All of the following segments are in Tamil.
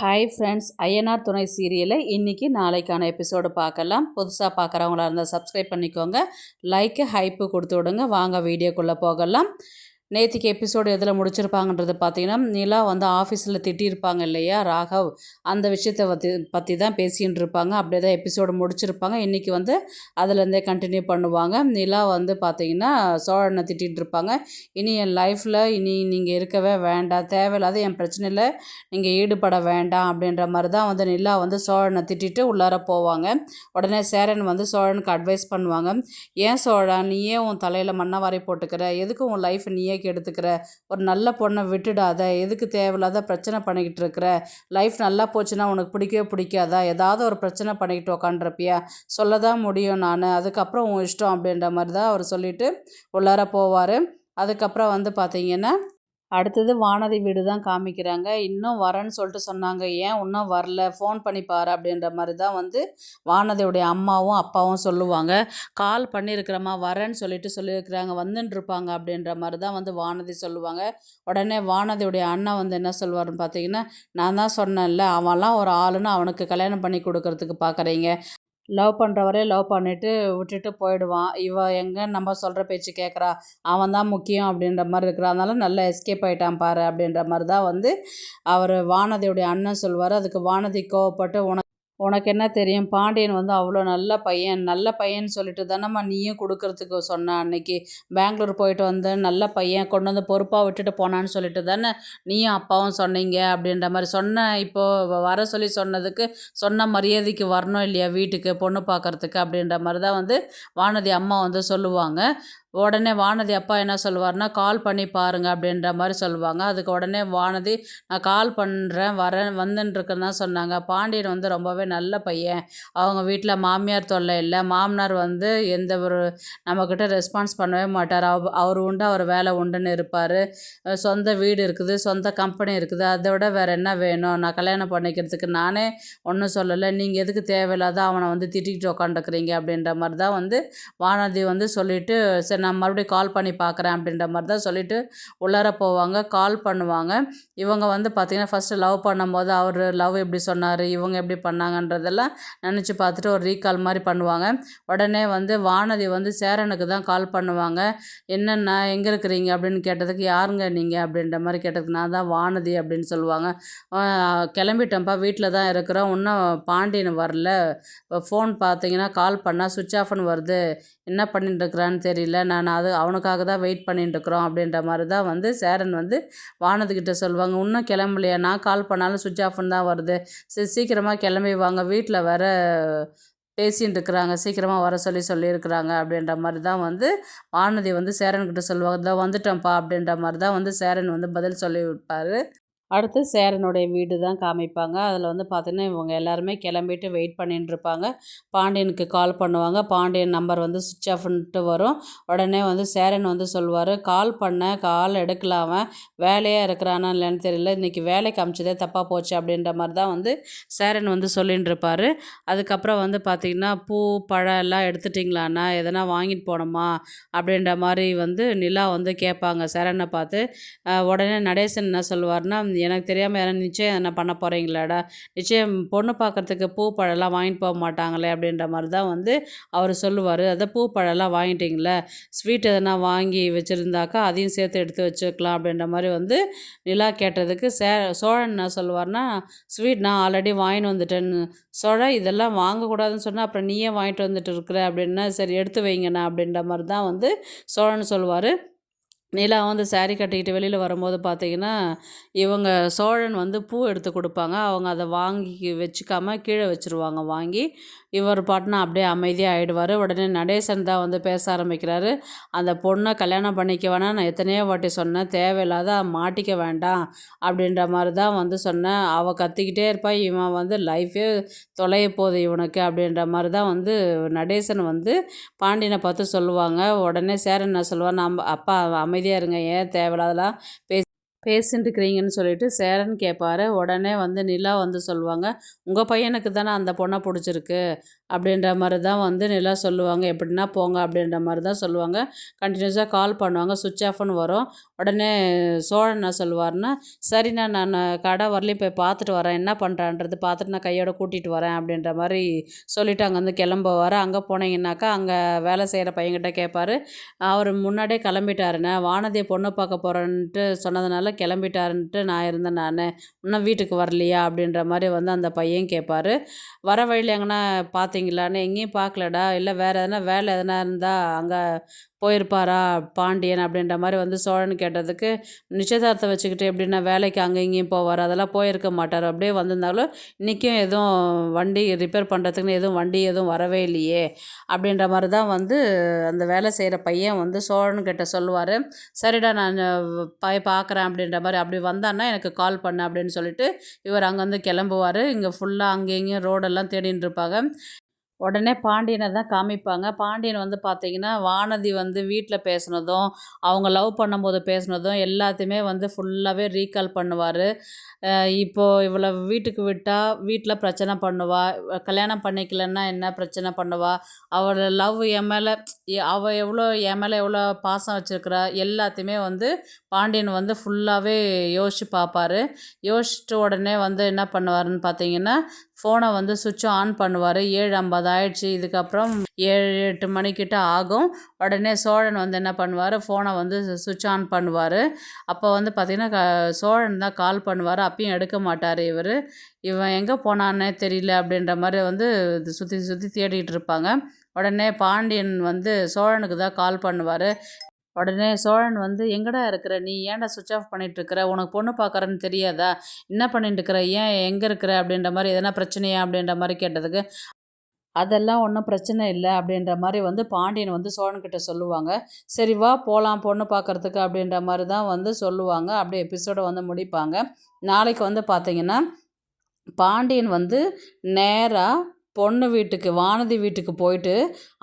ஹாய் ஃப்ரெண்ட்ஸ், ஐயனார் துணை சீரியலை இன்றைக்கி நாளைக்கான எபிசோடு பார்க்கலாம். புதுசாக பார்க்குறவங்களா இருந்தால் சப்ஸ்கிரைப் பண்ணிக்கோங்க. லைக்கு ஹைப்பு கொடுத்து விடுங்க. வாங்க வீடியோக்குள்ளே போகலாம். நேற்றுக்கு எபிசோடு எதில் முடிச்சிருப்பாங்கன்றது பார்த்தீங்கன்னா, நிலா வந்து ஆஃபீஸில் திட்டியிருப்பாங்க இல்லையா ராகவ், அந்த விஷயத்தை பற்றி தான் பேசின்னு இருப்பாங்க. அப்படியே தான் எபிசோடு முடிச்சிருப்பாங்க. இன்றைக்கி வந்து அதுலேருந்தே கண்டினியூ பண்ணுவாங்க. நிலா வந்து பார்த்தீங்கன்னா சோழனை திட்டிகிட்டு இருப்பாங்க. இனி என் லைஃப்பில் இனி நீங்கள் இருக்கவே வேண்டாம், தேவையில்லாத என் பிரச்சனையில் நீங்கள் ஈடுபட வேண்டாம் அப்படின்ற மாதிரி தான் வந்து நிலா வந்து சோழனை திட்டிட்டு உள்ளார போவாங்க. உடனே சேரன் வந்து சோழனுக்கு அட்வைஸ் பண்ணுவாங்க. ஏன் சோழா, நீயே உன் தலையில் மண்ணவாரி போட்டுக்கிற, எதுக்கு உன் லைஃப் நீயே எடுத்துக்கிற, ஒரு நல்ல பொண்ணை விட்டுடாத, எதுக்கு தேவையில்லாத பிரச்சனை பண்ணிக்கிட்டு இருக்கிற, லைஃப் நல்லா போச்சுன்னா உனக்கு பிடிக்கவே பிடிக்காதா, ஏதாவது ஒரு பிரச்சனை பண்ணிக்கிட்டு உக்காண்டிருப்பியா, சொல்ல தான் முடியும் நான், அதுக்கப்புறம் உன் இஷ்டம் அப்படின்ற மாதிரி தான் அவர் சொல்லிட்டு உள்ளார போவார். அதுக்கப்புறம் வந்து பார்த்தீங்கன்னா அடுத்தது வானதி வீடு தான் காமிக்கிறாங்க. இன்னும் வரேன்னு சொல்லிட்டு சொன்னாங்க, ஏன் இன்னும் வரல, ஃபோன் பண்ணி பாரு அப்படின்ற மாதிரி தான் வந்து வானதியுடைய அம்மாவும் அப்பாவும் சொல்லுவாங்க. கால் பண்ணியிருக்கிறம்மா, வரேன்னு சொல்லியிருக்கிறாங்க, வந்துன்னு இருப்பாங்க அப்படின்ற மாதிரி தான் வந்து வானதி சொல்லுவாங்க. உடனே வானதியுடைய அண்ணன் வந்து என்ன சொல்லுவாருன்னு பார்த்தீங்கன்னா, நான் தான் சொன்னேன்ல, அவன்லாம் ஒரு ஆளுன்னு அவனுக்கு கல்யாணம் பண்ணி கொடுக்கறதுக்கு பார்க்குறீங்க, லவ் பண்ணுறவரே லவ் பண்ணிவிட்டு விட்டுட்டு போயிடுவான், இவ எங்கே நம்ம சொல்கிற பேச்சு கேட்குறா, அவன் தான் முக்கியம் அப்படின்ற மாதிரி இருக்கிறான், அதனால நல்லா எஸ்கேப் ஆகிட்டான் பாரு அப்படின்ற மாதிரி தான் வந்து அவர் வானதியுடைய அண்ணன் சொல்லுவார். அதுக்கு வானதி கோவப்பட்டு, உனக்கு என்ன தெரியும், பாண்டியன் வந்து அவ்வளோ நல்ல பையன், நல்ல பையன்னு சொல்லிட்டு தானம்மா நீயும் கொடுக்கறதுக்கு சொன்ன, அன்னைக்கு பெங்களூர் போயிட்டு வந்து நல்ல பையன் கொண்டு வந்து பொறுப்பாக விட்டுட்டு போனான்னு சொல்லிட்டு தானே நீயும் அப்பாவும் சொன்னீங்க அப்படின்ற மாதிரி சொன்ன. இப்போது வர சொல்லி சொன்னதுக்கு சொன்ன மரியாதைக்கு வரணும் இல்லையா வீட்டுக்கு பொண்ணு பார்க்குறதுக்கு அப்படின்ற மாதிரி தான் வந்து வானதி அம்மா வந்து சொல்லுவாங்க. உடனே வானதி அப்பா என்ன சொல்லுவார்னா, கால் பண்ணி பாருங்க அப்படின்ற மாதிரி சொல்லுவாங்க. அதுக்கு உடனே வானதி, நான் கால் பண்ணுறேன், வரேன், வந்துன்ட்ருக்குன்னு தான் சொன்னாங்க. பாண்டியன் வந்து ரொம்பவே நல்ல பையன், அவங்க வீட்டில் மாமியார் தொல்லை இல்லை, மாமனார் வந்து எந்த ஒரு நம்மக்கிட்ட ரெஸ்பான்ஸ் பண்ணவே மாட்டார், அவர் உண்டு அவர் வேலை உண்டுன்னு இருப்பார், சொந்த வீடு இருக்குது, சொந்த கம்பெனி இருக்குது, அதை விட வேறு என்ன வேணும், நான் கல்யாணம் பண்ணிக்கிறதுக்கு நானே ஒன்றும் சொல்லலை, நீங்கள் எதுக்கு தேவையில்லாத அவனை வந்து திட்டிகிட்டு உக்காந்துக்கிறீங்க அப்படின்ற மாதிரி தான் வந்து வானதி வந்து சொல்லிவிட்டு, சரி நான் மறுபடியும் கால் பண்ணி பார்க்குறேன் அப்படின்ற மாதிரி தான் சொல்லிவிட்டு உள்ளார போவாங்க. கால் பண்ணுவாங்க. இவங்க வந்து பார்த்திங்கன்னா ஃபஸ்ட்டு லவ் பண்ணும்போது அவர் லவ் எப்படி சொன்னார், இவங்க எப்படி பண்ணாங்கன்றதெல்லாம் நினச்சி பார்த்துட்டு ஒரு ரீகால் மாதிரி பண்ணுவாங்க. உடனே வந்து வானதி வந்து சேரனுக்கு தான் கால் பண்ணுவாங்க. என்னென்னா எங்கே இருக்கிறீங்க அப்படின்னு கேட்டதுக்கு, யாருங்க நீங்கள் அப்படின்ற மாதிரி கேட்டதுக்கு, நான் தான் வானதி அப்படின்னு சொல்லுவாங்க. கிளம்பிட்டோம்ப்பா, வீட்டில் தான் இருக்கிறோம், இன்னும் பாண்டியன் வரல, ஃபோன் பார்த்தீங்கன்னா கால் பண்ணால் சுவிட்ச் ஆஃப்னு வருது, என்ன பண்ணிட்டுருக்குறான்னு தெரியல, நான் அவனுக்காக தான் வெயிட் பண்ணிட்டுருக்குறோம் அப்படின்ற மாதிரி தான் வந்து சேரன் வந்து வானதிக்கிட்ட சொல்லுவாங்க. இன்னும் கிளம்பலையா, நான் கால் பண்ணாலும் சுவிட்ச் ஆஃப்னு தான் வருது, சரி சீக்கிரமாக கிளம்பி வாங்க, வீட்டில் வேற பேசின்னு இருக்கிறாங்க, சீக்கிரமாக வர சொல்லியிருக்கிறாங்க அப்படின்ற மாதிரி தான் வந்து வானதி வந்து சேரன்கிட்ட சொல்லுவாங்க. இதான் வந்துட்டோம்ப்பா அப்படின்ற மாதிரி தான் வந்து சேரன் வந்து பதில் சொல்லியிருப்பார். அடுத்து சேரனுடைய வீடு தான் காமிப்பாங்க. அதில் வந்து பார்த்தீங்கன்னா இவங்க எல்லாருமே கிளம்பிட்டு வெயிட் பண்ணிட்டு இருப்பாங்க. பாண்டியனுக்கு கால் பண்ணுவாங்க. பாண்டியன் நம்பர் வந்து சுவிட்ச் ஆஃப்ன்ட்டு வரும். உடனே வந்து சேரன் வந்து சொல்லுவார், கால் பண்ணேன், கால் எடுக்கல, அவன் வேலையாக இருக்கிறானா இல்லைன்னு தெரியல, இன்றைக்கி வேலைக்கு அமிச்சதே தப்பாக போச்சு அப்படின்ற மாதிரி தான் வந்து சேரன் வந்து சொல்லின்னு இருப்பார். அதுக்கப்புறம் வந்து பார்த்திங்கன்னா, பூ பழம் எல்லாம் எடுத்துட்டிங்களாண்ணா, எதனா வாங்கிட்டு போகணுமா அப்படின்ற மாதிரி வந்து நிலா வந்து கேட்பாங்க சேரனை பார்த்து. உடனே நடேசன் என்ன சொல்லுவார்னா, எனக்கு தெரியாமல் யாரும் நிச்சயம் என்ன பண்ண போகிறீங்களாடா, நிச்சயம் பொண்ணு பார்க்குறதுக்கு பூ பழம்லாம் வாங்கிட்டு போக மாட்டாங்களே அப்படின்ற மாதிரி தான் வந்து அவர் சொல்லுவார். அதை பூ பழம்லாம் வாங்கிட்டிங்களே, ஸ்வீட் எதனா வாங்கி வச்சுருந்தாக்கா அதையும் சேர்த்து எடுத்து வச்சுக்கலாம் அப்படின்ற மாதிரி வந்து நிலா கேட்டதுக்கு சோழன் என்ன சொல்லுவார்னா, ஸ்வீட் நான் ஆல்ரெடி வாங்கிட்டு வந்துட்டேன்னு. சோழன் இதெல்லாம் வாங்கக்கூடாதுன்னு சொன்னால் அப்புறம் நீயே வாங்கிட்டு வந்துட்டு இருக்கிற அப்படின்னா, சரி எடுத்து வைங்கண்ணா அப்படின்ற மாதிரி தான் வந்து சோழன் சொல்லுவார். நிலா வந்து சாரி கட்டிக்கிட்டு வெளியில் வரும்போது பார்த்தீங்கன்னா, இவங்க சோழன் வந்து பூ எடுத்து கொடுப்பாங்க. அவங்க அதை வாங்கி வச்சுக்காம கீழே வச்சுருவாங்க வாங்கி. இவர் பாட்டுனா அப்படியே அமைதியாக ஆகிடுவார். உடனே நடேசன் தான் வந்து பேச ஆரம்பிக்கிறாரு. அந்த பொண்ணை கல்யாணம் பண்ணிக்க வேணாம், நான் எத்தனையோ வாட்டி சொன்னேன், தேவையில்லாத மாட்டிக்க வேண்டாம் அப்படின்ற மாதிரி தான் வந்து சொன்னேன், அவள் கத்திக்கிட்டே இருப்பா, இவன் வந்து லைஃபே தொலைய போகுது இவனுக்கு அப்படின்ற மாதிரி தான் வந்து நடேசன் வந்து பாண்டியனை பார்த்து சொல்லுவாங்க. உடனே சேரன் என்ன சொல்லுவார், நம்ம அப்பா அமைதியாக இருங்க, ஏன் தேவையில்லாதலாம் பேசி பேசிட்டு இருக்கிறீங்கன்னு சொல்லிட்டு சேரன் கேட்பாரு. உடனே வந்து நிலா வந்து சொல்லுவாங்க, உங்கள் பையனுக்கு தானே அந்த பொண்ணை பிடிச்சிருக்கு அப்படின்ற மாதிரி தான் வந்து நிலா சொல்லுவாங்க. எப்படின்னா போங்க அப்படின்ற மாதிரி தான் சொல்லுவாங்க. கண்டினியூஸாக கால் பண்ணுவாங்க, சுவிட்ச் ஆஃப்னு வரும். உடனே சோழன் என்ன சொல்லுவார்னா, சரிண்ணா நான் கடை வரலையும் போய் பார்த்துட்டு வரேன், என்ன பண்ணுறான்றது பார்த்துட்டு நான் கையோட கூட்டிகிட்டு வரேன் அப்படின்ற மாதிரி சொல்லிவிட்டு அங்கேருந்து கிளம்புவார். அங்கே போனீங்கன்னாக்கா அங்கே வேலை செய்கிற பையன்கிட்ட கேட்பார். அவர் முன்னாடியே கிளம்பிட்டாருண்ணே, வானதியை பொண்ணு பார்க்க போகிறேன்ட்டு சொன்னதுனால கிளம்பிட்டாருன்ட்டு நான் இருந்தேன், நான் இன்னும் வீட்டுக்கு வரலையா அப்படின்ற மாதிரி வந்து அந்த பையன் கேட்பார். வர வழியில் எங்கன்னா பார்த்தீங்களான்னு, எங்கேயும் பார்க்கலடா, இல்லை வேறு எதனா வேலை எதனா இருந்தால் அங்கே போயிருப்பாரா பாண்டியன் அப்படின்ற மாதிரி வந்து சோழன் கேட்டதுக்கு, நிச்சயதார்த்தம் வச்சுக்கிட்டு எப்படின்னா வேலைக்கு அங்கே இங்கேயும் போவார், அதெல்லாம் போயிருக்க மாட்டார், அப்படியே வந்திருந்தாலும் இன்றைக்கும் எதுவும் வண்டி ரிப்பேர் பண்ணுறதுக்குன்னு எதுவும் வண்டி எதுவும் வரவே இல்லையே அப்படின்ற மாதிரி தான் வந்து அந்த வேலை செய்கிற பையன் வந்து சோழன்கிட்ட சொல்லுவார். சரிடா நான் பார்க்குறேன் அப்படின்ற மாதிரி, அப்படி வந்தான்னா எனக்கு கால் பண்ணு அப்படின்னு சொல்லிட்டு இவர் அங்கேருந்து கிளம்புவார். இங்கே ஃபுல்லாக அங்கே இங்கேயும் ரோடெல்லாம் தேடின்னு இருப்பாங்க. உடனே பாண்டியனை தான் காமிப்பாங்க. பாண்டியன் வந்து பார்த்தீங்கன்னா, வானதி வந்து வீட்ல பேசுனதும், அவங்க லவ் பண்ணும்போது பேசுனதும் எல்லாத்தையுமே வந்து ஃபுல்லாவே ரீகால் பண்ணுவாரு. இப்போ இவள வீட்டுக்கு விட்டா, வீட்ல பிரச்சனை பண்ணுவா. கல்யாணம் பண்ணிக்கலன்னா என்ன பிரச்சனை பண்ணுவா. அவள லவ் என் மேல அவ என் மேல எவ்வளோ பாசம் வச்சிருக்கிறா, எல்லாத்தையுமே வந்து பாண்டியன் வந்து ஃபுல்லாவே யோசிச்சு பார்ப்பாரு. யோசிச்சுட்டு உடனே வந்து என்ன பண்ணுவாருன்னு பார்த்தீங்கன்னா, ஃபோனை வந்து சுவிட்ச் ஆன் பண்ணுவார். 7:50 ஆயிடுச்சு, இதுக்கப்புறம் 7, 8 மணிக்கிட்ட ஆகும். உடனே சோழன் வந்து என்ன பண்ணுவார், ஃபோனை வந்து சுவிட்ச் ஆன் பண்ணுவார். அப்போ வந்து பார்த்திங்கன்னா சோழன் தான் கால் பண்ணுவார். அப்பயும் எடுக்க மாட்டார் இவர். இவன் எங்கே போனான்னே தெரியல அப்படின்ற மாதிரி வந்து சுற்றி சுற்றி தேடிட்டு இருப்பாங்க. உடனே பாண்டியன் வந்து சோழனுக்கு தான் கால் பண்ணுவார். உடனே சோழன் வந்து, எங்கடா இருக்கிற நீ, ஏன்டா சுவிட்ச் ஆஃப் பண்ணிகிட்ருக்கிற, உனக்கு பொண்ணு பார்க்குறேன்னு தெரியாதா, என்ன பண்ணிட்டுருக்கிற, ஏன் எங்கே இருக்கிற அப்படின்ற மாதிரி, எதனா பிரச்சனையா அப்படின்ற மாதிரி கேட்டதுக்கு, அதெல்லாம் ஒன்றும் பிரச்சனை இல்லை அப்படின்ற மாதிரி வந்து பாண்டியன் வந்து சோழன்கிட்ட சொல்லுவாங்க. சரி வா போகலாம் பொண்ணு பார்க்குறதுக்கு அப்படின்ற மாதிரி தான் வந்து சொல்லுவாங்க. அப்படியே எபிசோடை வந்து முடிப்பாங்க. நாளைக்கு வந்து பார்த்திங்கன்னா, பாண்டியன் வந்து நேராக பொண்ணு வீட்டுக்கு வானதி வீட்டுக்கு போயிட்டு,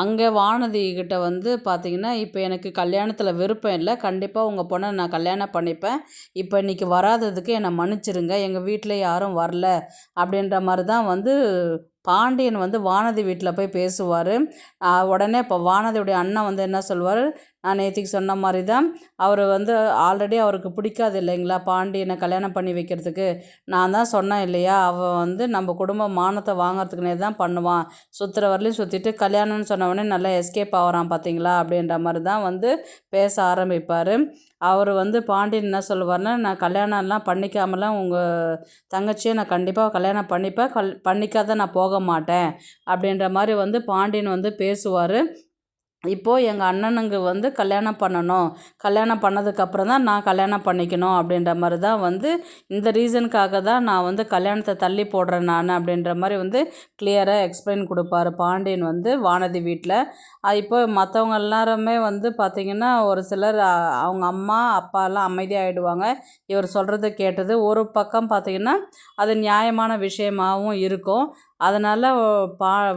அங்கே வானதி கிட்ட வந்து பார்த்திங்கன்னா, இப்போ எனக்கு கல்யாணத்தில் விருப்பம் இல்லை, கண்டிப்பாக உங்கள் பொண்ணை நான் கல்யாணம் பண்ணிப்பேன், இப்போ இன்றைக்கி வராததுக்கு என்னை மன்னிச்சிருங்க, எங்கள் வீட்டில் யாரும் வரல அப்படின்ற மாதிரி தான் வந்து பாண்டியன் வந்து வானதி வீட்டில் போய் பேசுவார். உடனே இப்போ வானதியுடைய அண்ணன் வந்து என்ன சொல்லுவார், நான் நேற்றுக்கு சொன்ன மாதிரி தான், அவர் வந்து ஆல்ரெடி அவருக்கு பிடிக்காது இல்லைங்களா பாண்டியனை கல்யாணம் பண்ணி வைக்கிறதுக்கு, நான் தான் சொன்னேன் இல்லையா, அவன் வந்து நம்ம குடும்ப மானத்தை வாங்கிறதுக்குனே தான் பண்ணுவான், சுற்றுற வரலையும் சுற்றிட்டு கல்யாணம்னு சொன்னவொடனே நல்லா எஸ்கேப் ஆகிறான் பார்த்தீங்களா அப்படின்ற மாதிரி தான் வந்து பேச ஆரம்பிப்பார். அவர் வந்து பாண்டியன் என்ன சொல்லுவார்னா, நான் கல்யாணம்லாம் பண்ணிக்காமலாம் உங்கள் தங்கச்சியை நான் கண்டிப்பாக கல்யாணம் பண்ணிப்பேன், பண்ணிக்காத நான் போக மாட்டேன் அப்படின்ற மாதிரி வந்து பாண்டியன் வந்து பேசுவார். இப்போது எங்கள் அண்ணனுங்க வந்து கல்யாணம் பண்ணணும், கல்யாணம் பண்ணதுக்கப்புறம் தான் நான் கல்யாணம் பண்ணிக்கணும் அப்படின்ற மாதிரி தான் வந்து, இந்த ரீசனுக்காக தான் நான் வந்து கல்யாணத்தை தள்ளி போடுறேன் நான் அப்படின்ற மாதிரி வந்து கிளியராக எக்ஸ்பிளைன் கொடுப்பாரு பாண்டியன் வந்து வானதி வீட்டில். இப்போ மற்றவங்க எல்லாருமே வந்து பார்த்திங்கன்னா, ஒரு சிலர் அவங்க அம்மா அப்பாலாம் அமைதியாகிடுவாங்க இவர் சொல்கிறத கேட்டது. ஒரு பக்கம் பார்த்திங்கன்னா அது நியாயமான விஷயமாகவும் இருக்கும். அதனால்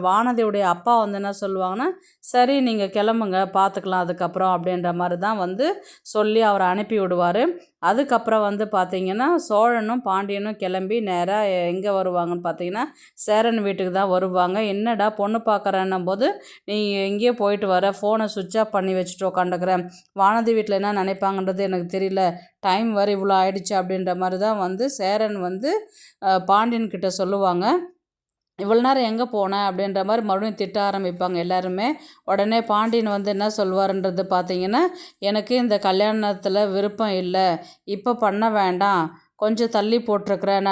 வானதியுடைய அப்பா வந்து என்ன சொல்லுவாங்கன்னா, சரி நீங்கள் கிளம்புங்க பார்த்துக்கலாம் அதுக்கப்புறம் அப்படின்ற மாதிரி தான் வந்து சொல்லி அவரை அனுப்பி விடுவார். அதுக்கப்புறம் வந்து பார்த்திங்கன்னா, சோழனும் பாண்டியனும் கிளம்பி நேராக எங்கே வருவாங்கன்னு பார்த்திங்கன்னா, சேரன் வீட்டுக்கு தான் வருவாங்க. என்னடா பொண்ணு பார்க்குறேன்னும் போது, நீ எங்கேயோ போயிட்டு வர, ஃபோனை சுவிட்ச் ஆஃப் பண்ணி வச்சுட்டு உக்காந்துக்கிறேன், வானதி வீட்டில் என்ன நினைப்பாங்கன்றது எனக்கு தெரியல, டைம் வர இவ்வளோ ஆயிடுச்சு அப்படின்ற மாதிரி தான் வந்து சேரன் வந்து பாண்டியன்கிட்ட சொல்லுவாங்க. இவ்வளோ நேரம் எங்கே போனேன் அப்படின்ற மாதிரி மறுபடியும் திட்ட ஆரம்பிப்பாங்க எல்லாருமே. உடனே பாண்டியன் வந்து என்ன சொல்வாருன்றது பார்த்தீங்கன்னா, எனக்கு இந்த கல்யாணத்தில் விருப்பம் இல்லை, இப்போ பண்ண வேண்டாம், கொஞ்சம் தள்ளி போட்டிருக்கிறேன்,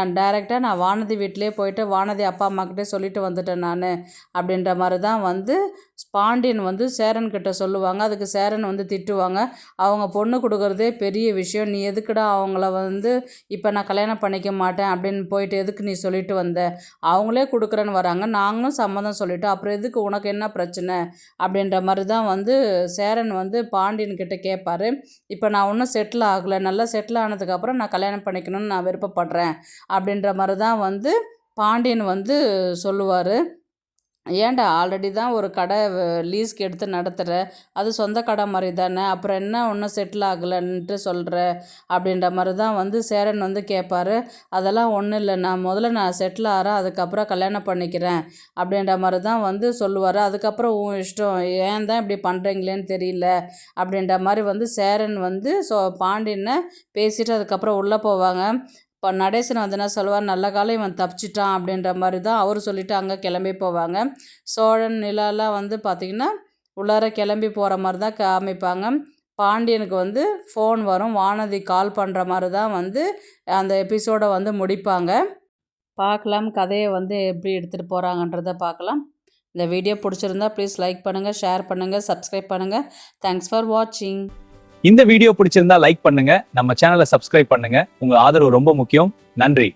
நான் வானதி வீட்டிலே போயிட்டு வானதி அப்பா அம்மாக்கிட்டே சொல்லிட்டு வந்துட்டேன் நான் அப்படின்ற மாதிரி தான் வந்து பாண்டியன் வந்து சேரன்கிட்ட சொல்லுவாங்க. அதுக்கு சேரன் வந்து திட்டுவாங்க, அவங்க பொண்ணு கொடுக்குறதே பெரிய விஷயம், நீ எதுக்குடா அவங்கள வந்து இப்போ நான் கல்யாணம் பண்ணிக்க மாட்டேன் அப்படின்னு போயிட்டு எதுக்கு நீ சொல்லிட்டு வந்த, அவங்களே கொடுக்குறேன்னு வராங்க, நாங்களும் சம்மதம் சொல்லிட்டோம், அப்புறம் எதுக்கு உனக்கு என்ன பிரச்சனை அப்படின்ற மாதிரி தான் வந்து சேரன் வந்து பாண்டியன்கிட்ட கேட்பார். இப்போ நான் ஒன்றும் செட்டில் ஆகலை, நல்லா செட்டில் ஆனதுக்கப்புறம் நான் கல்யாணம் பண்ணிக்கணும்னு நான் விருப்பப்படுறேன் அப்படின்ற மாதிரி தான் வந்து பாண்டியன் வந்து சொல்லுவார். ஏன்டா ஆல்ரெடி தான் ஒரு கடை லீஸ்க்கு எடுத்து நடத்துகிற, அது சொந்த கடை மாதிரி தானே, அப்புறம் என்ன ஒன்றும் செட்டில் ஆகலைன்ட்டு சொல்கிற அப்படின்ற மாதிரி தான் வந்து சேரன் வந்து கேட்பாரு. அதெல்லாம் ஒன்றும் இல்லை, நான் செட்டில் ஆகிறேன், அதுக்கப்புறம் கல்யாணம் பண்ணிக்கிறேன் அப்படின்ற மாதிரி தான் வந்து சொல்லுவார். அதுக்கப்புறம் உன் இஷ்டம், ஏன் தான் இப்படி பண்ணுறீங்களேன்னு தெரியல அப்படின்ற மாதிரி வந்து சேரன் வந்து பாண்டியனை பேசிட்டு அதுக்கப்புறம் உள்ளே போவாங்க. இப்போ நடேசன் வந்து என்ன சொல்லுவார், நல்ல காலம் இவன் தப்பிச்சிட்டான் அப்படின்ற மாதிரி தான் அவர் சொல்லிவிட்டு அங்கே கிளம்பி போவாங்க. சோழன் நிலாலாம் வந்து பார்த்திங்கன்னா உள்ளார கிளம்பி போகிற மாதிரி தான் காமிப்பாங்க. பாண்டியனுக்கு வந்து ஃபோன் வரும், வானதி கால் பண்ணுற மாதிரி தான் வந்து அந்த எபிசோடை வந்து முடிப்பாங்க. பார்க்கலாம் கதையை வந்து எப்படி எடுத்துகிட்டு போகிறாங்கன்றதை பார்க்கலாம். இந்த வீடியோ பிடிச்சிருந்தா ப்ளீஸ் லைக் பண்ணுங்கள், ஷேர் பண்ணுங்கள், சப்ஸ்கிரைப் பண்ணுங்கள். தேங்க்ஸ் ஃபார் வாட்சிங். இந்த வீடியோ பிடிச்சிருந்தா லைக் பண்ணுங்க, நம்ம சேனலை சப்ஸ்கிரைப் பண்ணுங்க. உங்க ஆதரவு ரொம்ப முக்கியம். நன்றி.